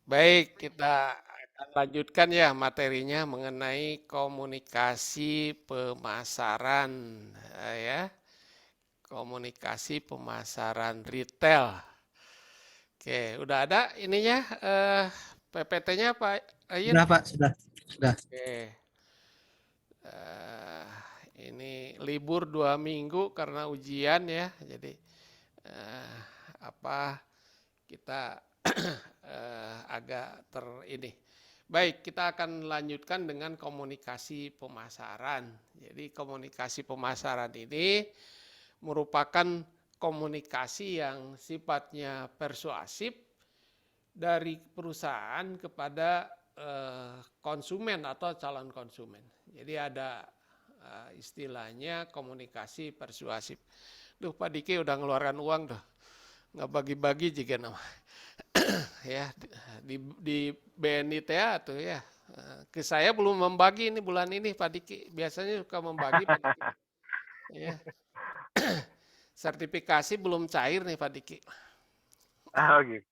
Baik, kita akan lanjutkan ya materinya mengenai komunikasi pemasaran ya. Komunikasi pemasaran retail. Oke, udah ada ininya PPT-nya Pak Ayun? Sudah Pak, sudah. Oke. eh, ini libur 2 minggu karena ujian ya. Jadi eh, apa kita agak ter ini. Baik, kita akan lanjutkan dengan komunikasi pemasaran. Jadi komunikasi pemasaran ini merupakan komunikasi yang sifatnya persuasif dari perusahaan kepada konsumen atau calon konsumen. Jadi ada istilahnya komunikasi persuasif. Duh, Pak Diki udah ngeluarkan uang tuh, nggak bagi-bagi juga nama. Ya di BNI TA tuh ya. Ke saya belum membagi ini bulan ini Pak Diki. Biasanya suka membagi Pak Diki. Ya. Sertifikasi belum cair nih Pak Diki. Oh gitu.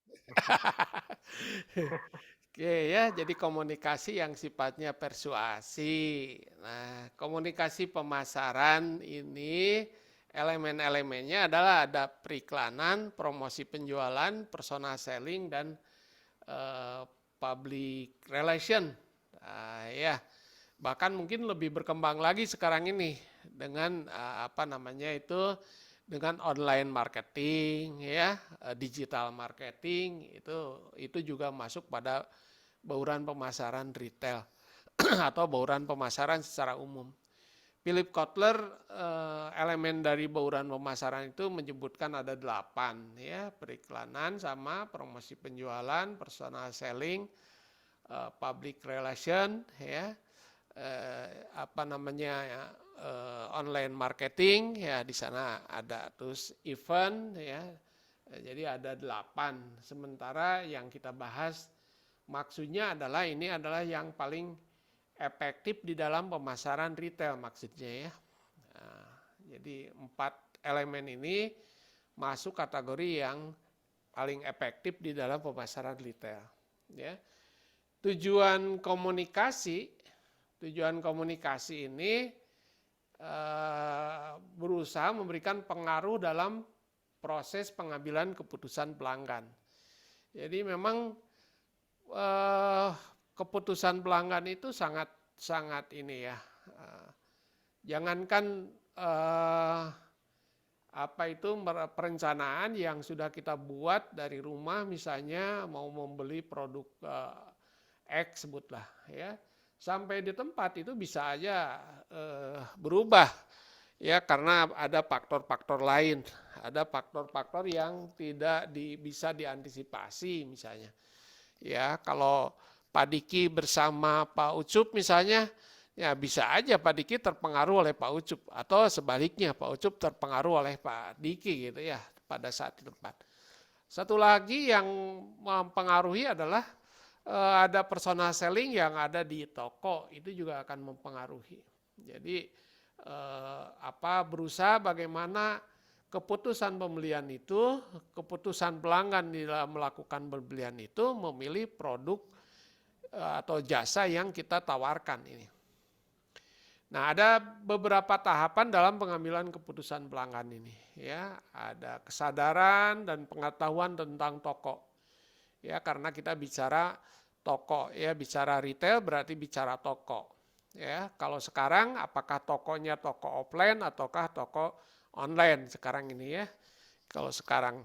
Oke ya, jadi komunikasi yang sifatnya persuasi. Nah, komunikasi pemasaran ini elemen-elemennya adalah ada periklanan, promosi penjualan, personal selling, dan eh, public relation. Ya, bahkan mungkin lebih berkembang lagi sekarang ini dengan apa namanya itu dengan online marketing ya, digital marketing itu juga masuk pada bauran pemasaran retail atau bauran pemasaran secara umum. Philip Kotler elemen dari bauran pemasaran itu menyebutkan ada 8 ya, periklanan sama promosi penjualan, personal selling, public relation ya, apa namanya ya, online marketing ya, di sana ada terus event ya. Jadi ada 8. Sementara yang kita bahas maksudnya adalah ini adalah yang paling efektif di dalam pemasaran retail maksudnya ya. Nah, jadi 4 elemen ini masuk kategori yang paling efektif di dalam pemasaran retail. Ya. Tujuan komunikasi, tujuan komunikasi ini berusaha memberikan pengaruh dalam proses pengambilan keputusan pelanggan. Jadi memang eh, keputusan pelanggan itu sangat sangat ini ya. Jangankan eh, apa itu perencanaan yang sudah kita buat dari rumah misalnya mau membeli produk X sebutlah ya, sampai di tempat itu bisa aja berubah ya karena ada faktor-faktor lain, ada faktor-faktor yang tidak bisa diantisipasi misalnya. Ya, kalau Pak Diki bersama Pak Ucup misalnya, ya bisa aja Pak Diki terpengaruh oleh Pak Ucup atau sebaliknya Pak Ucup terpengaruh oleh Pak Diki gitu ya pada saat di tempat. Satu lagi yang mempengaruhi adalah ada personal selling yang ada di toko, itu juga akan mempengaruhi. Jadi apa berusaha bagaimana keputusan pembelian itu, keputusan pelanggan di dalam melakukan pembelian itu memilih produk atau jasa yang kita tawarkan ini. Nah, ada beberapa tahapan dalam pengambilan keputusan pelanggan ini, ya. Ada kesadaran dan pengetahuan tentang toko. Ya, karena kita bicara toko, ya, bicara retail berarti bicara toko. Ya, kalau sekarang apakah tokonya toko offline ataukah toko online sekarang ini ya. Kalau sekarang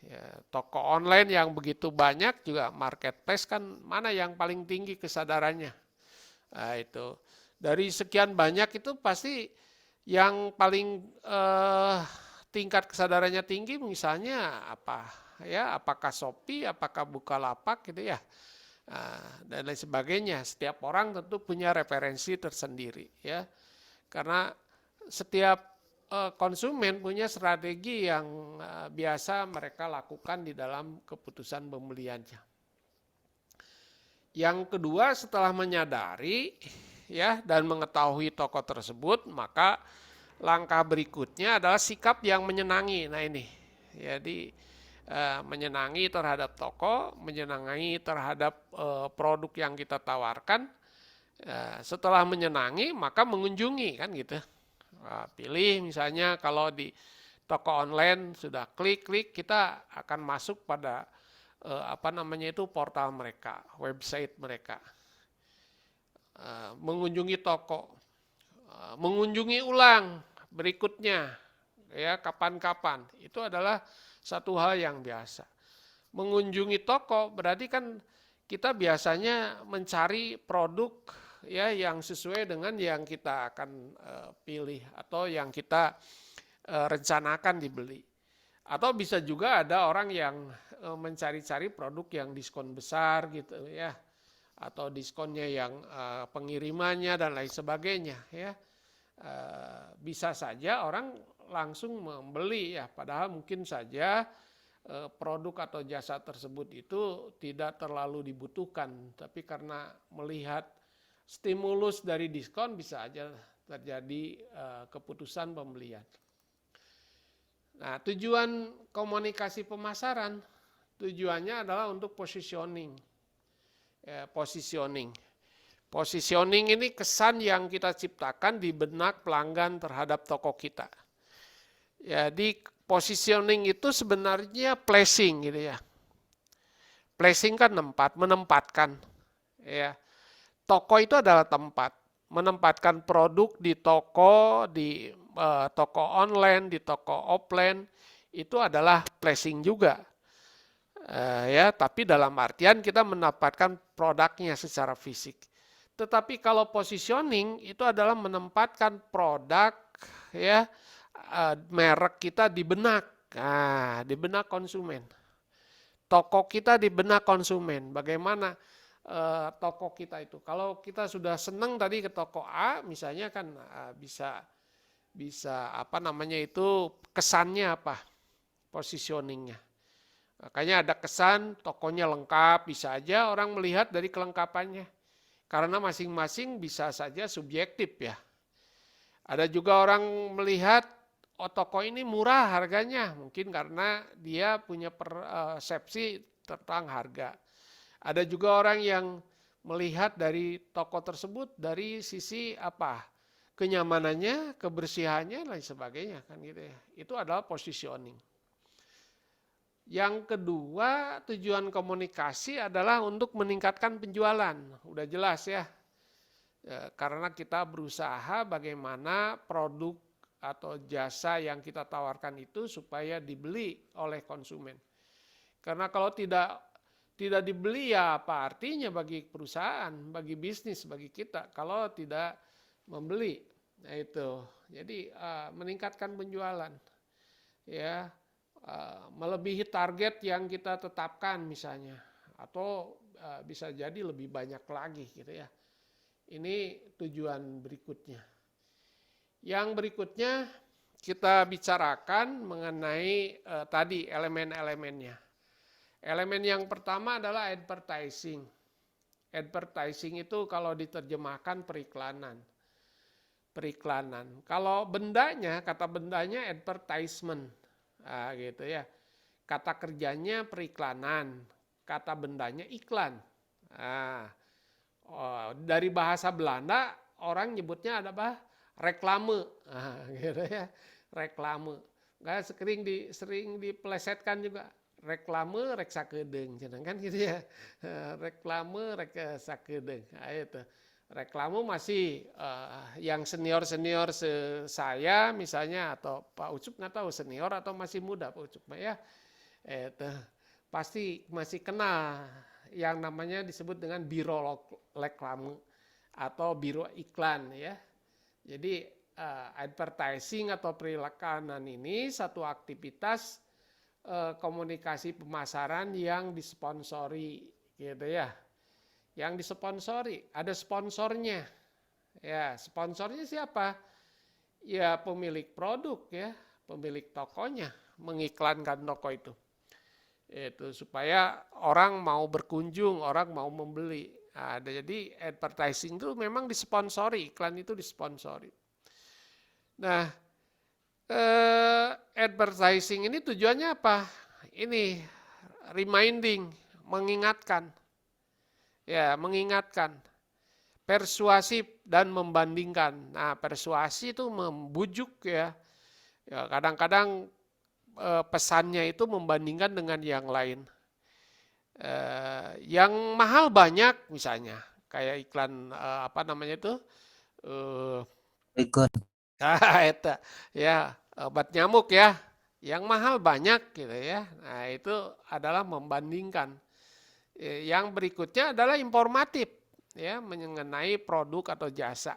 ya, toko online yang begitu banyak juga marketplace kan mana yang paling tinggi kesadarannya. Nah, itu dari sekian banyak itu pasti yang paling tingkat kesadarannya tinggi misalnya apa ya, apakah Shopee, apakah Bukalapak gitu ya. Dan lain sebagainya. Setiap orang tentu punya referensi tersendiri ya. Karena setiap konsumen punya strategi yang biasa mereka lakukan di dalam keputusan pembeliannya. Yang kedua, setelah menyadari ya dan mengetahui toko tersebut, maka langkah berikutnya adalah sikap yang menyenangi. Nah ini, jadi menyenangi terhadap toko, menyenangi terhadap produk yang kita tawarkan. Setelah menyenangi, maka mengunjungi kan gitu. Pilih misalnya kalau di toko online sudah klik-klik, kita akan masuk pada portal mereka, website mereka. Mengunjungi toko, mengunjungi ulang berikutnya, ya kapan-kapan. Itu adalah satu hal yang biasa. Mengunjungi toko berarti kan kita biasanya mencari produk ya yang sesuai dengan yang kita akan pilih atau yang kita rencanakan dibeli. Atau bisa juga ada orang yang mencari-cari produk yang diskon besar gitu ya, atau diskonnya yang pengirimannya dan lain sebagainya ya. Bisa saja orang langsung membeli ya, padahal mungkin saja produk atau jasa tersebut itu tidak terlalu dibutuhkan, tapi karena melihat stimulus dari diskon bisa aja terjadi keputusan pembelian. Nah, tujuan komunikasi pemasaran tujuannya adalah untuk positioning. Positioning ini kesan yang kita ciptakan di benak pelanggan terhadap toko kita. Jadi positioning itu sebenarnya placing gitu ya. Placing kan menempatkan. Ya. Toko itu adalah tempat, menempatkan produk di toko, di toko online, di toko offline, itu adalah placing juga. Ya, tapi dalam artian kita menempatkan produknya secara fisik. Tetapi kalau positioning itu adalah menempatkan produk ya merek kita di benak, di benak konsumen. Toko kita di benak konsumen. Bagaimana toko kita itu? Kalau kita sudah senang tadi ke toko A, misalnya kan bisa kesannya apa? Positioningnya. Makanya ada kesan tokonya lengkap, bisa aja orang melihat dari kelengkapannya. Karena masing-masing bisa saja subjektif ya. Ada juga orang melihat toko ini murah harganya, mungkin karena dia punya persepsi tentang harga. Ada juga orang yang melihat dari toko tersebut dari sisi kenyamanannya, kebersihannya, lain sebagainya kan gitu ya. Itu adalah positioning. Yang kedua, tujuan komunikasi adalah untuk meningkatkan penjualan. Udah jelas ya. Karena kita berusaha bagaimana produk atau jasa yang kita tawarkan itu supaya dibeli oleh konsumen. Karena kalau tidak dibeli ya apa artinya bagi perusahaan, bagi bisnis, bagi kita kalau tidak membeli. Nah itu. Jadi meningkatkan penjualan. Ya. Melebihi target yang kita tetapkan misalnya, atau bisa jadi lebih banyak lagi gitu ya. Ini tujuan berikutnya. Yang berikutnya kita bicarakan mengenai tadi elemen-elemennya. Elemen yang pertama adalah advertising. Advertising itu kalau diterjemahkan periklanan. Kalau kata bendanya advertisement. Gitu ya. Kata kerjanya periklanan, kata bendanya iklan. Dari bahasa Belanda orang nyebutnya ada apa? Reklame. Gitu ya. Reklame. Sering dipelesetkan juga. Reklame rek sakedeung kan gitu ya. Reklame rek sakedeung. Itu. Reklame masih yang senior-senior saya misalnya atau Pak Ucup nggak tahu senior atau masih muda Pak Ucup ya. Itu pasti masih kenal yang namanya disebut dengan biro reklame atau biro iklan ya. Jadi advertising atau periklanan ini satu aktivitas komunikasi pemasaran yang disponsori gitu ya. Yang disponsori, ada sponsornya. Ya, sponsornya siapa? Ya pemilik produk ya, pemilik tokonya mengiklankan toko itu. Itu supaya orang mau berkunjung, orang mau membeli. Jadi advertising itu memang disponsori, iklan itu disponsori. Nah, advertising ini tujuannya apa? ini reminding, mengingatkan. Ya, mengingatkan. Persuasif dan membandingkan. Nah, persuasi itu membujuk ya. Ya, kadang-kadang pesannya itu membandingkan dengan yang lain. Yang mahal banyak misalnya, kayak iklan apa namanya itu? Ikut. Eta, ya, obat nyamuk ya. Yang mahal banyak gitu ya. Nah, itu adalah membandingkan. Yang berikutnya adalah informatif ya, mengenai produk atau jasa.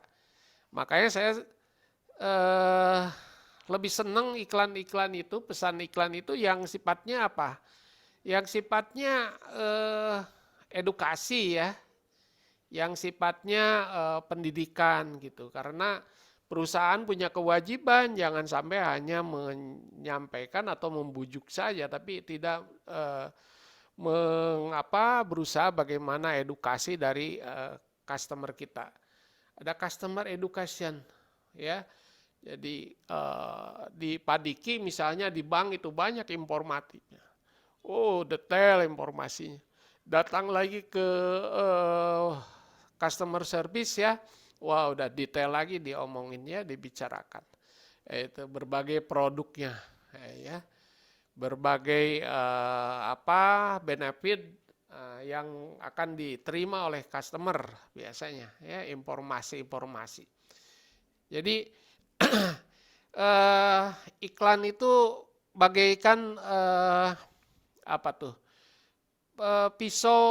Makanya saya lebih senang iklan-iklan itu, pesan iklan itu yang sifatnya apa? Yang sifatnya edukasi ya, yang sifatnya pendidikan gitu. Karena perusahaan punya kewajiban jangan sampai hanya menyampaikan atau membujuk saja, tapi tidak berusaha bagaimana edukasi dari customer kita. Ada customer education ya. Jadi di Padiki misalnya di bank itu banyak informatifnya. Oh, detail informasinya. Datang lagi ke customer service ya. Wah, udah detail lagi diomonginnya, dibicarakan. Itu berbagai produknya ya. Berbagai benefit yang akan diterima oleh customer biasanya ya, informasi-informasi. Jadi iklan itu bagaikan apa tuh? Pisau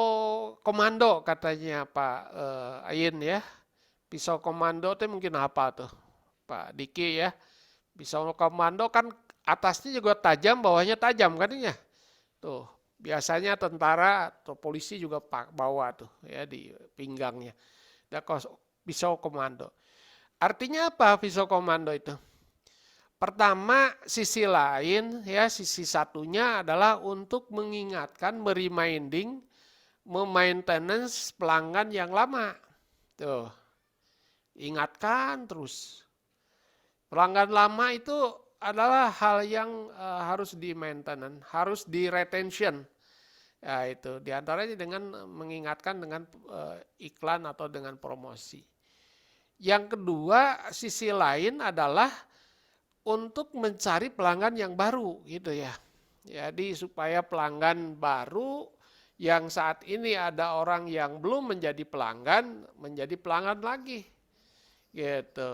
komando katanya Pak Ayin ya. Pisau komando itu mungkin apa tuh Pak Diki ya. Pisau komando kan atasnya juga tajam, bawahnya tajam kan ya. Tuh, biasanya tentara atau polisi juga bawa tuh ya di pinggangnya. Ada pisau komando. Artinya apa pisau komando itu? Pertama, sisi lain ya, sisi satunya adalah untuk mengingatkan, mereminding, memaintenance pelanggan yang lama. Tuh. Ingatkan terus. Pelanggan lama itu adalah hal yang harus di maintenance, harus di retention. Ya itu diantaranya dengan mengingatkan dengan iklan atau dengan promosi. Yang kedua, sisi lain adalah untuk mencari pelanggan yang baru gitu ya. Jadi supaya pelanggan baru yang saat ini ada orang yang belum menjadi pelanggan lagi. Gitu.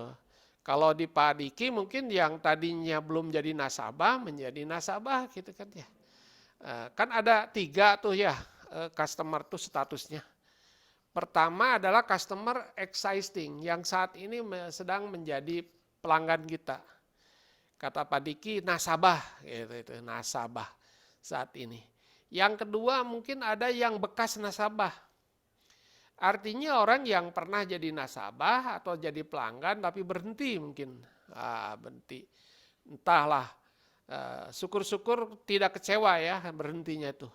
Kalau di Pak Diki mungkin yang tadinya belum jadi nasabah menjadi nasabah gitu kan ya. Kan ada 3 tuh ya customer tuh statusnya. Pertama adalah customer existing yang saat ini sedang menjadi pelanggan kita. Kata Pak Diki nasabah gitu, itu nasabah saat ini. Yang kedua mungkin ada yang bekas nasabah. Artinya orang yang pernah jadi nasabah atau jadi pelanggan tapi berhenti mungkin. Berhenti. Entahlah. Syukur-syukur tidak kecewa ya berhentinya itu.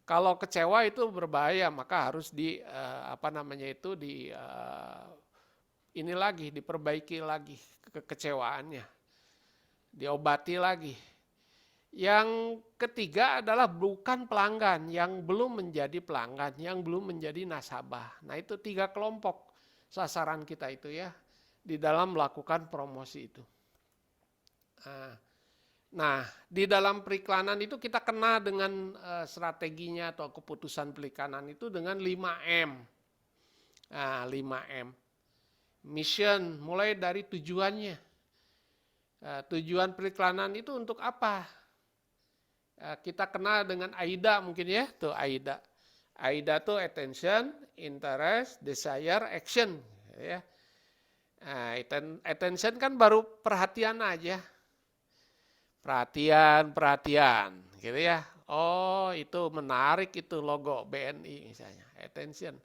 Kalau kecewa itu berbahaya, maka harus diperbaiki lagi kekecewaannya. Diobati lagi. Yang ketiga adalah bukan pelanggan, yang belum menjadi pelanggan, yang belum menjadi nasabah. Nah itu 3 kelompok sasaran kita itu ya, di dalam melakukan promosi itu. Nah di dalam periklanan itu kita kena dengan strateginya atau keputusan periklanan itu dengan 5M. 5M. Mission, mulai dari tujuannya. Tujuan periklanan itu untuk apa? Kita kenal dengan AIDA mungkin ya, tuh AIDA. AIDA tuh attention, interest, desire, action. Ya. Attention kan baru perhatian aja. Perhatian, gitu ya. Oh itu menarik itu logo BNI misalnya, attention.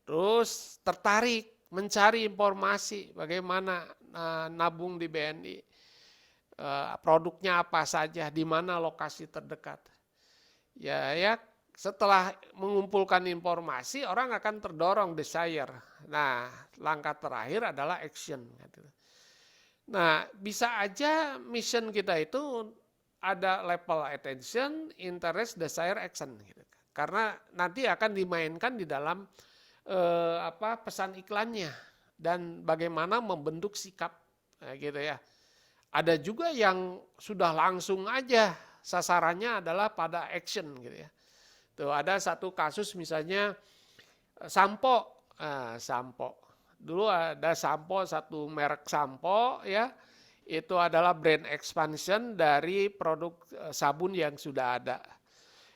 Terus tertarik, mencari informasi bagaimana nabung di BNI. Produknya apa saja, di mana lokasi terdekat. Ya, setelah mengumpulkan informasi, orang akan terdorong desire. Nah, langkah terakhir adalah action. Nah, bisa aja mission kita itu ada level attention, interest, desire, action gitu. Karena nanti akan dimainkan di dalam pesan iklannya dan bagaimana membentuk sikap gitu ya. Ada juga yang sudah langsung aja sasarannya adalah pada action gitu ya. Tuh ada satu kasus misalnya sampo, sampo. Dulu ada sampo, satu merek sampo ya, itu adalah brand expansion dari produk sabun yang sudah ada.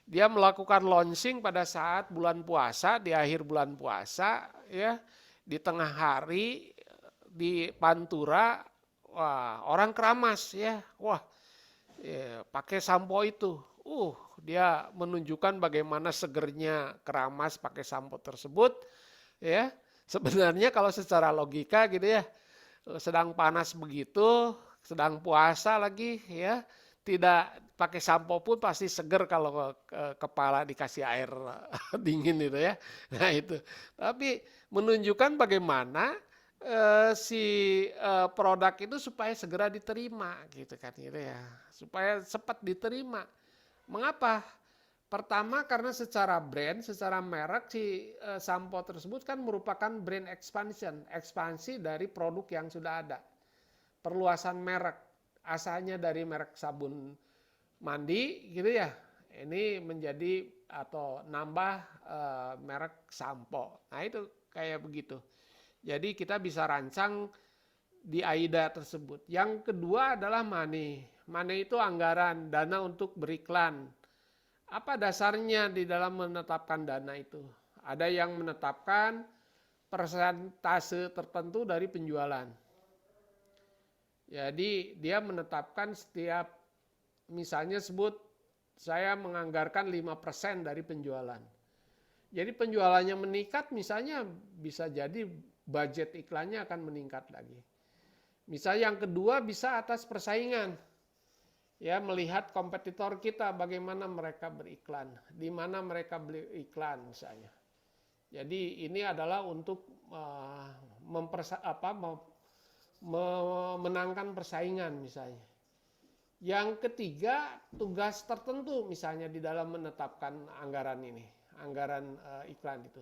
Dia melakukan launching pada saat bulan puasa, di akhir bulan puasa ya, di tengah hari di Pantura, wah orang keramas ya, wah ya, pakai sampo itu. Dia menunjukkan bagaimana segernya keramas pakai sampo tersebut ya. Sebenarnya kalau secara logika gitu ya, sedang panas begitu, sedang puasa lagi ya, tidak pakai sampo pun pasti seger kalau kepala dikasih air dingin itu ya. Nah itu. Tapi menunjukkan bagaimana produk itu supaya segera diterima gitu kan gitu ya. Supaya cepat diterima. Mengapa? Pertama karena secara brand, secara merek si sampo tersebut kan merupakan brand expansion, ekspansi dari produk yang sudah ada. Perluasan merek, asalnya dari merek sabun mandi gitu ya. Ini menjadi atau nambah merek sampo. Nah itu kayak begitu. Jadi kita bisa rancang di AIDA tersebut. Yang kedua adalah money. Money itu anggaran, dana untuk beriklan. Apa dasarnya di dalam menetapkan dana itu? Ada yang menetapkan persentase tertentu dari penjualan. Jadi dia menetapkan setiap, misalnya sebut saya menganggarkan 5% dari penjualan. Jadi penjualannya meningkat, misalnya bisa jadi budget iklannya akan meningkat lagi. Misalnya yang kedua bisa atas persaingan. Ya, melihat kompetitor kita bagaimana mereka beriklan, di mana mereka beriklan misalnya. Jadi ini adalah untuk memenangkan persaingan misalnya. Yang ketiga, tugas tertentu misalnya di dalam menetapkan anggaran ini, anggaran iklan itu.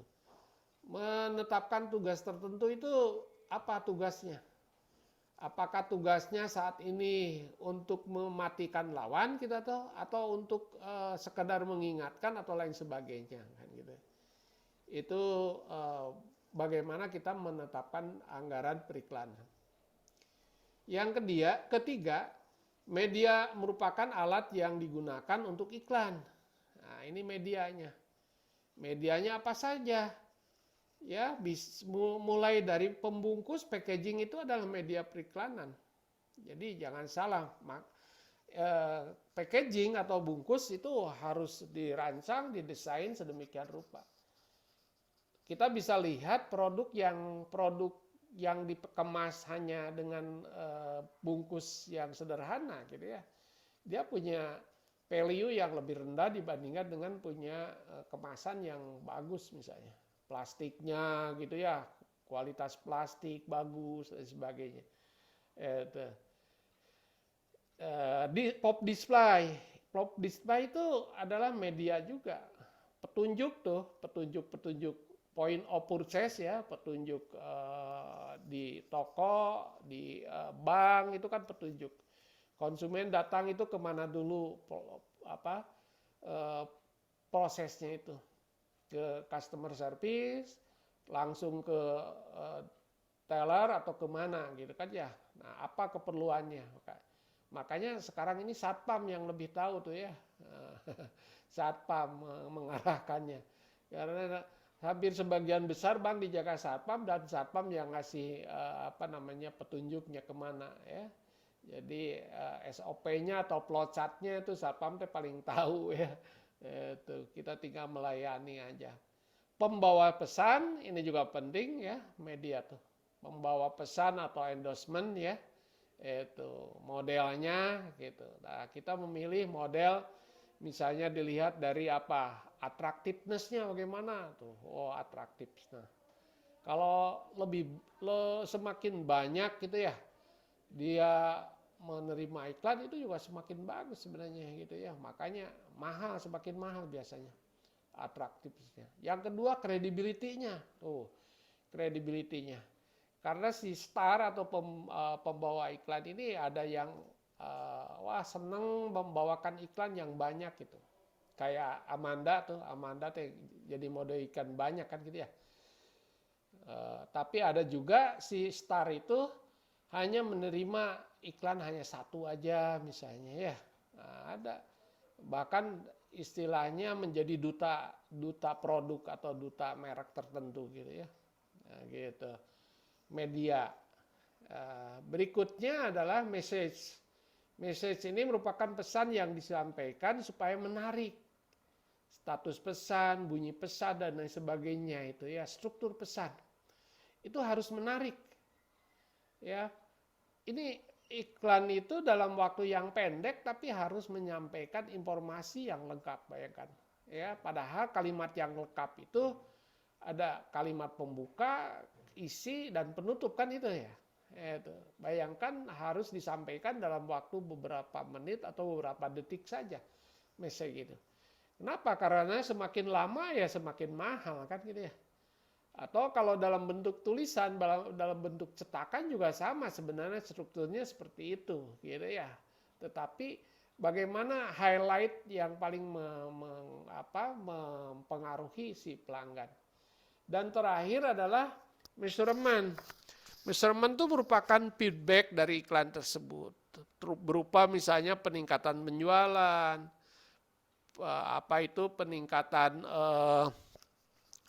Menetapkan tugas tertentu itu apa tugasnya? Apakah tugasnya saat ini untuk mematikan lawan kita tahu, atau untuk sekedar mengingatkan atau lain sebagainya kan gitu. Itu bagaimana kita menetapkan anggaran periklanan. Yang ketiga, media merupakan alat yang digunakan untuk iklan. Nah, ini medianya. Medianya apa saja? Ya, mulai dari pembungkus, packaging itu adalah media periklanan. Jadi jangan salah, packaging atau bungkus itu harus dirancang, didesain sedemikian rupa. Kita bisa lihat produk yang dikemas hanya dengan bungkus yang sederhana gitu ya. Dia punya value yang lebih rendah dibandingkan dengan punya kemasan yang bagus misalnya. Plastiknya gitu ya, kualitas plastik bagus dan sebagainya. Pop display itu adalah media juga. Petunjuk point of purchase ya, petunjuk di toko, di bank itu kan petunjuk. Konsumen datang itu kemana dulu prosesnya itu. Ke customer service, langsung ke teller atau kemana gitu kan ya. Nah apa keperluannya? Makanya sekarang ini satpam yang lebih tahu tuh ya. Satpam mengarahkannya. Karena hampir sebagian besar bank dijaga satpam dan satpam yang ngasih petunjuknya kemana ya. Jadi SOP-nya atau flowchart-nya itu satpam tuh paling tahu ya. Itu kita tinggal melayani aja. Pembawa pesan ini juga penting ya, media tuh. Pembawa pesan atau endorsement ya. Itu modelnya gitu. Nah, kita memilih model misalnya dilihat dari apa? Attractiveness-nya bagaimana tuh. Oh, atraktif. Nah, kalau semakin banyak gitu ya, dia menerima iklan itu juga semakin bagus sebenarnya gitu ya. Makanya mahal, semakin mahal biasanya. Atraktifnya. Yang kedua kredibilitinya. Kredibilitinya. Karena si star atau pembawa iklan ini ada yang seneng membawakan iklan yang banyak gitu. Kayak Amanda tuh jadi mode iklan banyak kan gitu ya. Tapi ada juga si star itu hanya menerima iklan hanya satu aja misalnya ya. Ada bahkan istilahnya menjadi duta produk atau duta merek tertentu gitu ya. Gitu. Media. Berikutnya adalah message. Message ini merupakan pesan yang disampaikan supaya menarik. Status pesan, bunyi pesan dan lain sebagainya itu ya, struktur pesan. Itu harus menarik. Ya. Ini iklan itu dalam waktu yang pendek tapi harus menyampaikan informasi yang lengkap, bayangkan. Ya, padahal kalimat yang lengkap itu ada kalimat pembuka, isi dan penutup kan itu ya. Itu. Bayangkan harus disampaikan dalam waktu beberapa menit atau beberapa detik saja message gitu. Kenapa? Karena semakin lama ya semakin mahal kan gitu ya. Atau kalau dalam bentuk tulisan, dalam bentuk cetakan juga sama sebenarnya strukturnya seperti itu gitu ya. Tetapi bagaimana highlight yang paling mempengaruhi si pelanggan. Dan terakhir adalah measurement. Measurement itu merupakan feedback dari iklan tersebut. Berupa misalnya peningkatan penjualan, peningkatan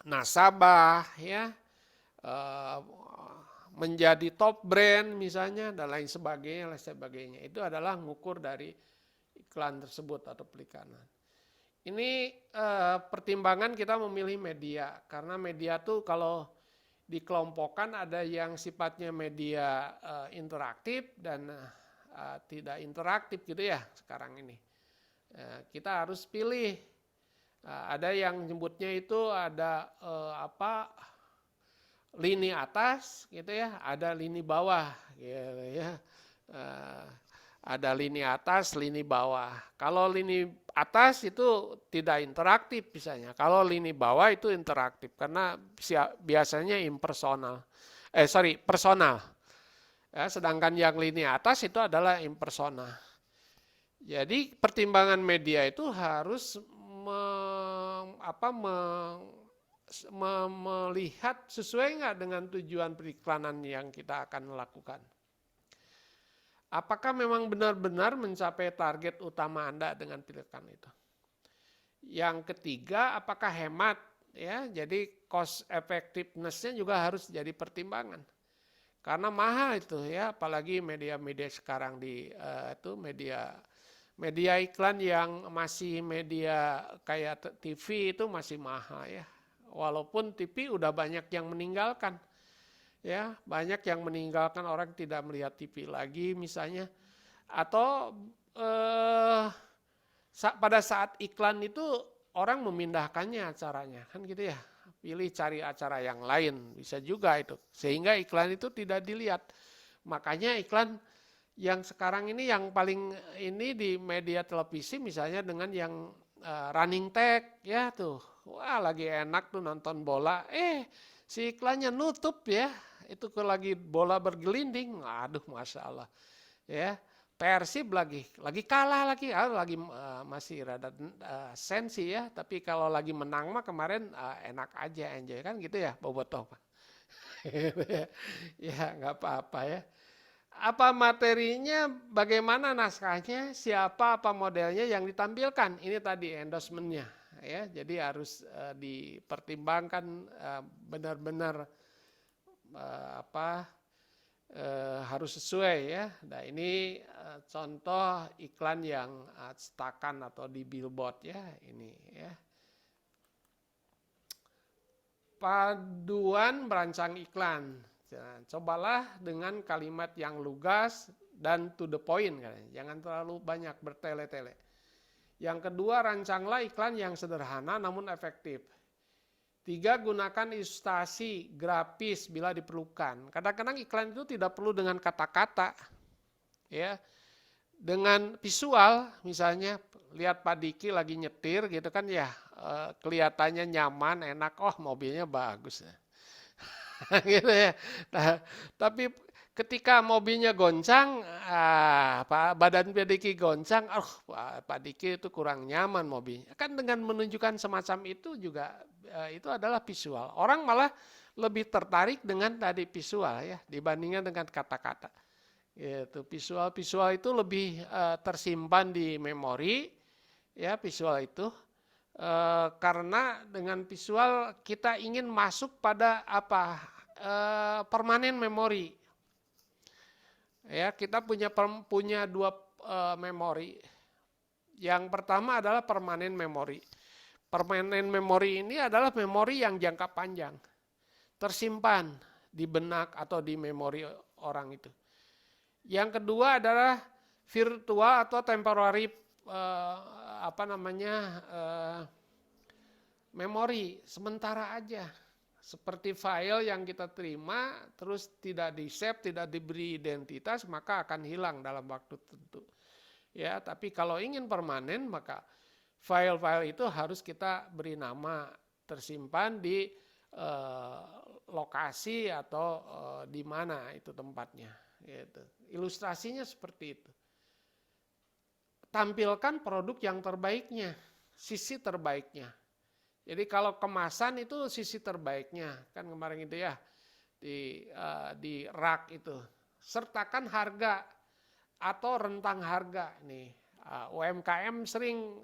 nasabah, ya, menjadi top brand misalnya dan lain sebagainya. Itu adalah ngukur dari iklan tersebut atau perikanan. Ini pertimbangan kita memilih media karena media tuh kalau dikelompokkan ada yang sifatnya media interaktif dan tidak interaktif gitu ya sekarang ini. Kita harus pilih. Ada yang nyebutnya itu ada lini atas gitu ya, ada lini bawah gitu ya. Ada lini atas, lini bawah. Kalau lini atas itu tidak interaktif misalnya. Kalau lini bawah itu interaktif karena biasanya personal. Ya, sedangkan yang lini atas itu adalah impersonal. Jadi pertimbangan media itu harus melihat sesuai nggak dengan tujuan periklanan yang kita akan lakukan. Apakah memang benar-benar mencapai target utama Anda dengan pilihan itu? Yang ketiga, apakah hemat? Ya, jadi cost effectiveness-nya juga harus jadi pertimbangan. Karena mahal itu ya, apalagi media-media sekarang itu media iklan yang masih media kayak TV itu masih mahal ya. Walaupun TV udah banyak yang meninggalkan. Ya, banyak yang meninggalkan, orang tidak melihat TV lagi misalnya. Atau pada saat iklan itu orang memindahkannya acaranya, kan gitu ya. Pilih cari acara yang lain, bisa juga itu. Sehingga iklan itu tidak dilihat. Makanya iklan yang sekarang ini yang paling ini di media televisi misalnya dengan yang running tag ya tuh. Wah, lagi enak tuh nonton bola. Si iklannya nutup ya. Itu lagi bola bergelinding, aduh masya Allah, ya Persib lagi kalah lagi masih rada sensi ya, tapi kalau lagi menang mah kemarin enak aja, enjoy kan gitu ya, bobotoh ya nggak apa-apa ya. Apa materinya, bagaimana naskahnya, siapa apa modelnya yang ditampilkan, ini tadi endorsementnya ya, jadi harus dipertimbangkan benar-benar harus sesuai ya. Nah ini contoh iklan yang cetakan atau di billboard ya ini ya. Paduan merancang iklan. Nah, cobalah dengan kalimat yang lugas dan to the point, jangan terlalu banyak bertele-tele. Yang kedua, rancanglah iklan yang sederhana namun efektif. 3, gunakan ilustrasi grafis bila diperlukan. Kadang-kadang iklan itu tidak perlu dengan kata-kata. Ya. Dengan visual misalnya lihat Pak Diki lagi nyetir gitu kan ya, kelihatannya nyaman, enak, oh mobilnya bagus. Gitu ya. Nah, tapi ketika mobilnya goncang, badan Pak Diki goncang, Pak Diki itu kurang nyaman mobilnya. Kan dengan menunjukkan semacam itu juga itu adalah visual. Orang malah lebih tertarik dengan tadi visual ya dibandingkan dengan kata-kata. Gitu. Visual itu lebih tersimpan di memori ya visual itu. Karena dengan visual kita ingin masuk pada apa permanen memori. Ya, kita punya dua memori. Yang pertama adalah permanen memori. Permanen memori ini adalah memori yang jangka panjang, tersimpan di benak atau di memori orang itu. Yang kedua adalah virtual atau temporary memori sementara aja. Seperti file yang kita terima terus tidak di-save, tidak diberi identitas, maka akan hilang dalam waktu tertentu. Ya, tapi kalau ingin permanen maka file-file itu harus kita beri nama, tersimpan di lokasi atau di mana itu tempatnya. Gitu. Ilustrasinya seperti itu. Tampilkan produk yang terbaiknya, sisi terbaiknya. Jadi kalau kemasan itu sisi terbaiknya, kan kemarin itu ya di rak itu. Sertakan harga atau rentang harga nih. UMKM sering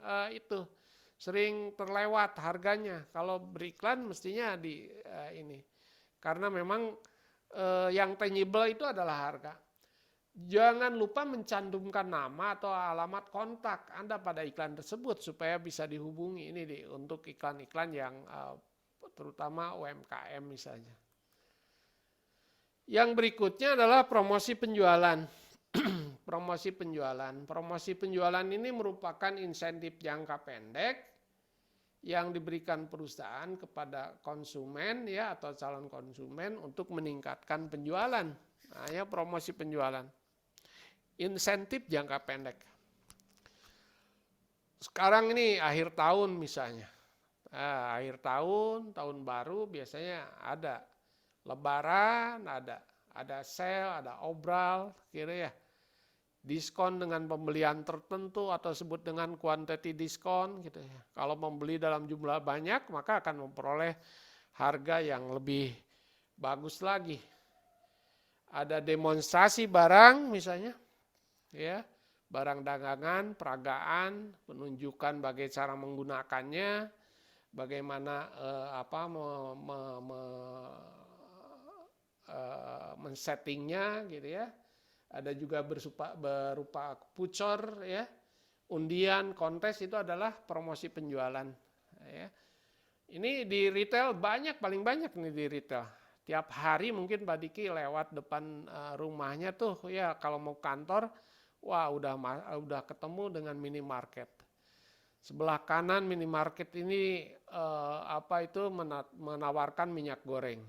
sering terlewat harganya. Kalau beriklan mestinya di ini. Karena memang yang tangible itu adalah harga. Jangan lupa mencantumkan nama atau alamat kontak Anda pada iklan tersebut supaya bisa dihubungi. Ini untuk iklan-iklan yang terutama UMKM misalnya. Yang berikutnya adalah promosi penjualan. Promosi penjualan ini merupakan insentif jangka pendek yang diberikan perusahaan kepada konsumen ya atau calon konsumen untuk meningkatkan penjualan. Nah, ya promosi penjualan. Insentif jangka pendek. Sekarang ini akhir tahun misalnya. Akhir tahun, tahun baru biasanya ada lebaran, ada sale, ada obral, kira ya. Diskon dengan pembelian tertentu atau sebut dengan quantity diskon gitu ya. Kalau membeli dalam jumlah banyak maka akan memperoleh harga yang lebih bagus lagi. Ada demonstrasi barang misalnya. Ya, barang dagangan, peragaan, menunjukkan bagaimana cara menggunakannya, bagaimana men-settingnya gitu ya. Ada juga berupa pucor ya, undian, kontes itu adalah promosi penjualan. Ya. Ini di retail paling banyak nih di retail. Tiap hari mungkin Pak Diki lewat depan rumahnya tuh ya kalau mau kantor. Wah, udah ketemu dengan minimarket. Sebelah kanan minimarket ini menawarkan minyak goreng.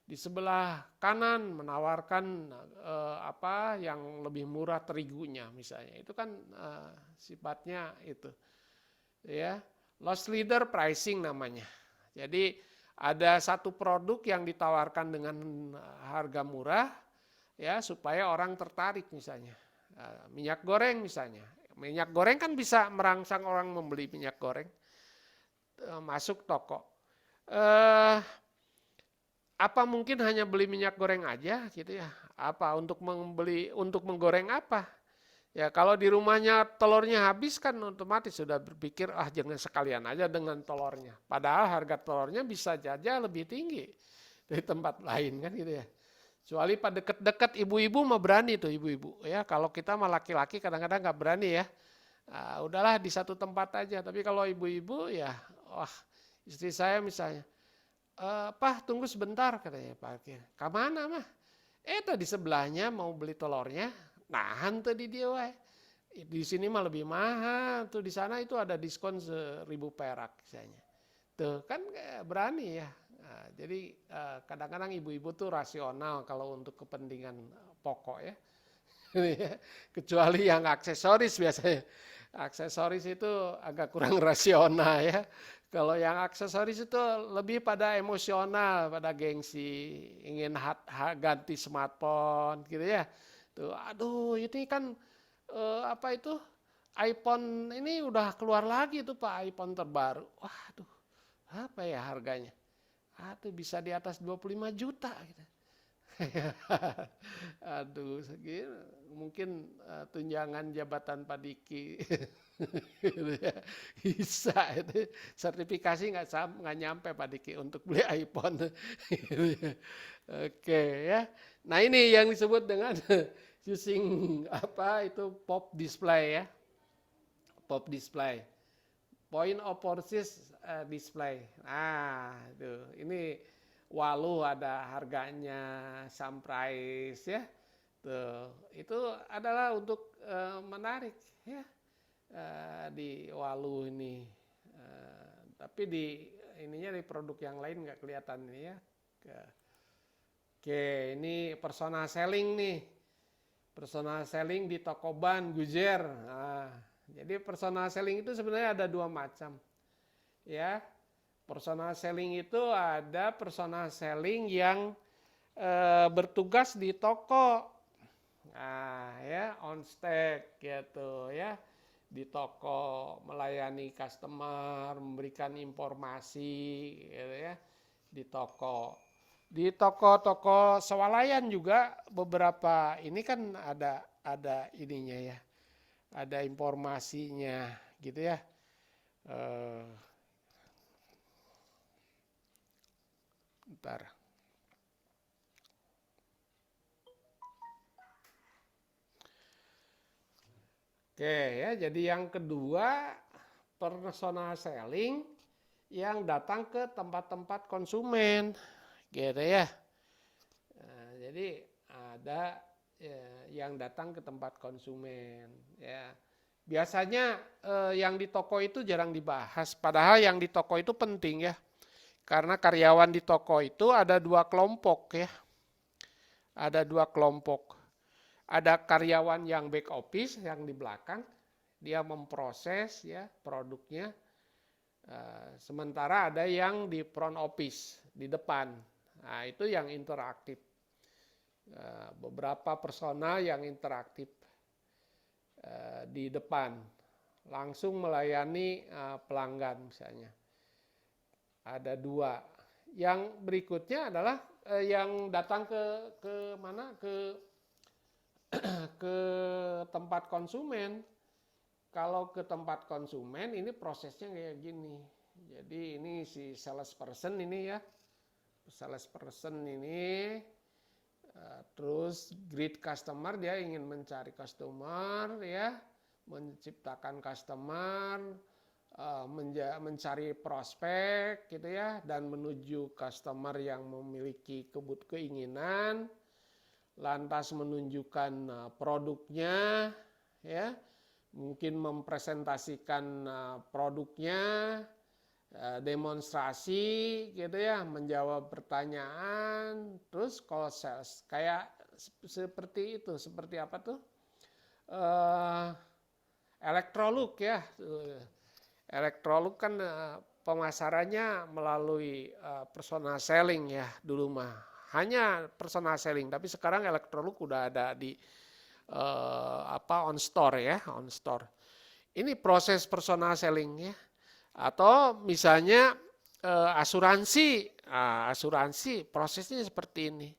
Di sebelah kanan menawarkan yang lebih murah terigunya misalnya. Itu kan sifatnya itu. Ya, loss leader pricing namanya. Jadi ada satu produk yang ditawarkan dengan harga murah ya supaya orang tertarik misalnya. Minyak goreng misalnya. Minyak goreng kan bisa merangsang orang membeli minyak goreng. Masuk toko. Apa mungkin hanya beli minyak goreng aja gitu ya? Apa untuk menggoreng apa? Ya kalau di rumahnya telurnya habis kan otomatis sudah berpikir jangan sekalian aja dengan telurnya. Padahal harga telurnya bisa saja lebih tinggi dari tempat lain kan gitu ya. Kecuali pada deket-deket ibu-ibu mah berani tuh ibu-ibu ya. Kalau kita mah laki-laki kadang-kadang nggak berani ya. Udahlah di satu tempat aja. Tapi kalau ibu-ibu ya, istri saya misalnya, Pak tunggu sebentar katanya parkir. Kemana mah? Di sebelahnya mau beli telurnya, nahan tuh di dia wae. Di sini mah lebih mahal. Tuh di sana itu ada diskon 1.000 perak misalnya. Tuh kan berani ya. Jadi kadang-kadang ibu-ibu tuh rasional kalau untuk kepentingan pokok ya. Kecuali yang aksesoris biasanya. Aksesoris itu agak kurang rasional ya. Kalau yang aksesoris itu lebih pada emosional, pada gengsi, ingin ganti smartphone gitu ya. Tuh, aduh ini kan apa itu iPhone ini udah keluar lagi tuh Pak, iPhone terbaru. Waduh, apa ya harganya? Tuh bisa di atas 25 juta gitu. Aduh, segitu mungkin tunjangan jabatan Pak Diki. Gitu ya. Bisa itu sertifikasi nggak nyampe Pak Diki untuk beli iPhone. Gitu ya. Oke ya. Nah ini yang disebut dengan using apa itu pop display ya. Pop display. Point of purchase display. Nah, itu ini walu ada harganya, sum price ya. Tuh, itu adalah untuk menarik ya di walu ini. Tapi di ininya di produk yang lain nggak kelihatan ini ya. Oke, ini personal selling nih. Personal selling di toko ban, Gujer. Nah, jadi personal selling itu sebenarnya ada dua macam. Ya, personal selling itu ada personal selling yang bertugas di toko. Nah, ya, on stack gitu ya. Di toko melayani customer, memberikan informasi gitu ya. Di toko. Di toko-toko swalayan juga beberapa ini kan ada ininya ya. Ada informasinya gitu ya. Bentar. Oke ya, jadi yang kedua personal selling yang datang ke tempat-tempat konsumen, gitu ya. Nah, jadi ada ya, yang datang ke tempat konsumen, ya. Biasanya yang di toko itu jarang dibahas, padahal yang di toko itu penting ya. Karena karyawan di toko itu ada dua kelompok ya. Ada dua kelompok. Ada karyawan yang back office yang di belakang, dia memproses ya produknya. Sementara ada yang di front office di depan. Nah, itu yang interaktif. Beberapa personal yang interaktif di depan, langsung melayani pelanggan misalnya. Ada dua. Yang berikutnya adalah yang datang ke mana ke tempat konsumen. Kalau ke tempat konsumen ini prosesnya kayak gini. Jadi ini si salesperson ini ya. Salesperson ini terus greet customer, dia ingin mencari customer ya, menciptakan customer, mencari prospek gitu ya, dan menuju customer yang memiliki keinginan. Lantas menunjukkan produknya ya, mungkin mempresentasikan produknya, demonstrasi gitu ya, menjawab pertanyaan, terus call sales kayak seperti itu. Seperti apa tuh? Electrolux ya. Electrolux kan pemasarannya melalui personal selling ya dulu mah. Hanya personal selling, tapi sekarang Electrolux udah ada di on store ya, on store. Ini proses personal selling ya. Atau misalnya asuransi, asuransi prosesnya seperti ini.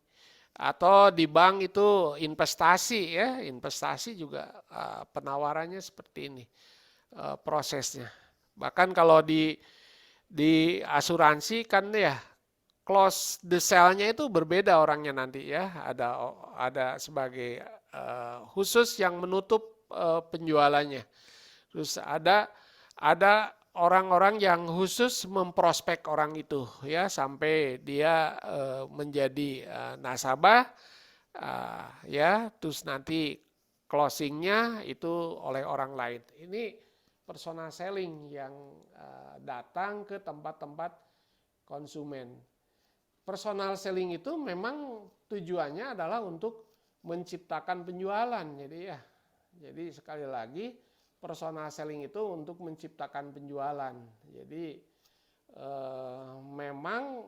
Atau di bank itu investasi ya, investasi juga penawarannya seperti ini prosesnya. Bahkan kalau di asuransi kan ya close the sale-nya itu berbeda orangnya nanti ya. Ada sebagai khusus yang menutup penjualannya. Terus ada orang-orang yang khusus memprospek orang itu ya sampai dia menjadi nasabah ya, terus nanti closingnya itu oleh orang lain. Ini personal selling yang datang ke tempat-tempat konsumen. Personal selling itu memang tujuannya adalah untuk menciptakan penjualan. Jadi sekali lagi personal selling itu untuk menciptakan penjualan. Jadi memang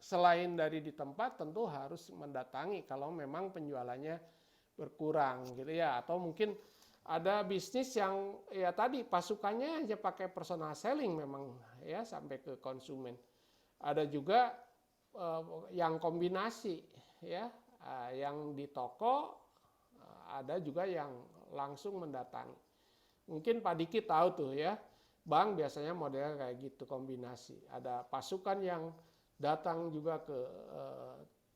selain dari di tempat tentu harus mendatangi kalau memang penjualannya berkurang gitu ya, atau mungkin ada bisnis yang ya tadi pasukannya aja pakai personal selling memang ya sampai ke konsumen. Ada juga yang kombinasi ya, yang di toko, ada juga yang langsung mendatangi. Mungkin Pak Diki tahu tuh ya, bank biasanya modelnya kayak gitu kombinasi. Ada pasukan yang datang juga ke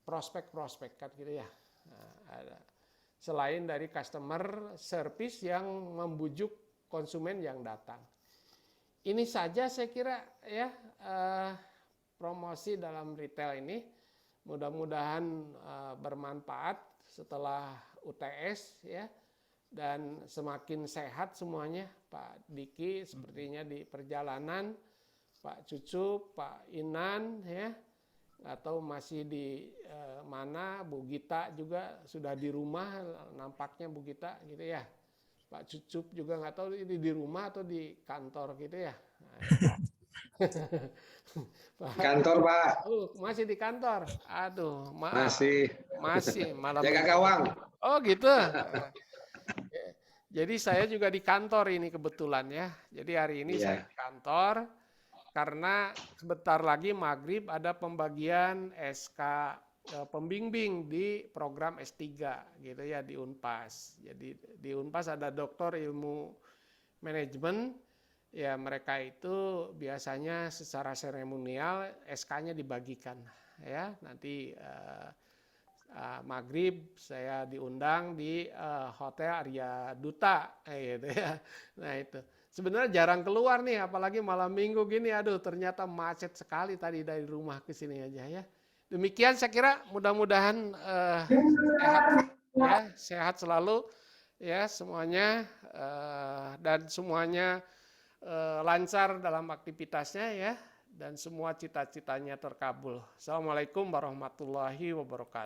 prospek-prospek kan gitu ya. Ada. Selain dari customer service yang membujuk konsumen yang datang. Ini saja saya kira ya promosi dalam retail ini. Mudah-mudahan bermanfaat setelah UTS ya, dan semakin sehat semuanya. Pak Diki sepertinya di perjalanan, Pak Cucup, Pak Inan ya, atau masih di mana, Bu Gita juga sudah di rumah nampaknya Bu Gita gitu ya. Pak Cucup juga nggak tahu ini di rumah atau di kantor gitu ya. Kantor, Pak. Masih di kantor. Aduh, maaf. Masih. Masih malam. Jaga gawang. Oh gitu. Jadi saya juga di kantor ini kebetulan ya. Jadi hari ini saya di kantor karena sebentar lagi maghrib ada pembagian SK pembimbing di program S3 gitu ya di Unpas. Jadi di Unpas ada doktor ilmu manajemen. Ya mereka itu biasanya secara seremonial SK-nya dibagikan ya. Nanti maghrib saya diundang di Hotel Arya Duta gitu ya. Nah itu sebenarnya jarang keluar nih, apalagi malam minggu gini. Aduh ternyata macet sekali tadi dari rumah ke sini aja ya. Demikian saya kira, mudah-mudahan sehat ya, sehat selalu ya semuanya, dan semuanya lancar dalam aktivitasnya ya, dan semua cita-citanya terkabul. Assalamualaikum warahmatullahi wabarakatuh.